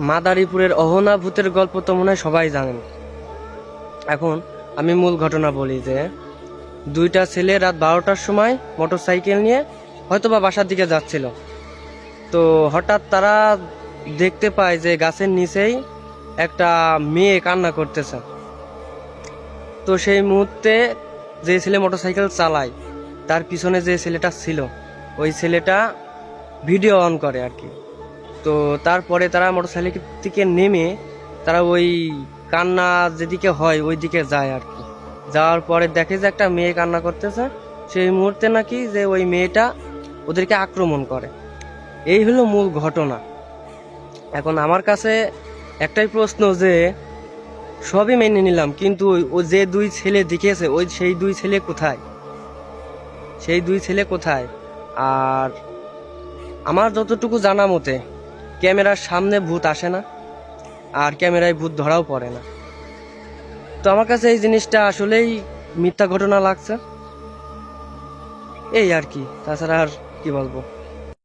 মাদারীপুরের অহনা ভূতের গল্প তো মনে হয় সবাই জানেন। এখন আমি মূল ঘটনা বলি যে দুইটা ছেলে রাত 12টার সময় মোটর সাইকেল নিয়ে হয়তোবা বাসার দিকে যাচ্ছিল। তো হঠাৎ তারা দেখতে পায় যে গাছের নিচেই একটা মেয়ে কান্না করতেছে। তো সেই মুহূর্তে যে ছেলে মোটর সাইকেল চালায় তার পিছনে যে ছেলেটা ছিল ওই ছেলেটা ভিডিও অন করে আর কি। তো তারপরে তারা মোটরসাইকেল থেকে নেমে তারা ওই কান্না যেদিকে হয় ওই দিকে যায় আর কি। যাওয়ার পরে দেখে যে একটা মেয়ে কান্না করতেছে। সেই মুহূর্তে নাকি যে ওই মেয়েটা ওদেরকে আক্রমণ করে। এই হলো মূল ঘটনা। এখন আমার কাছে একটাই প্রশ্ন যে সবই মেনে নিলাম, কিন্তু ও যে দুই ছেলে দেখেছে সেই দুই ছেলে কোথায়? সেই দুই ছেলে কোথায়? আর আমার যতটুকু জানা মতে ক্যামেরার সামনে ভূত আসে না, আর ক্যামেরায় ভূত ধরাও পড়ে না। তো আমার কাছে এই জিনিসটা আসলেই মিথ্যা ঘটনা লাগছে, এই আর কি। তাছাড়া আর কি বলবো।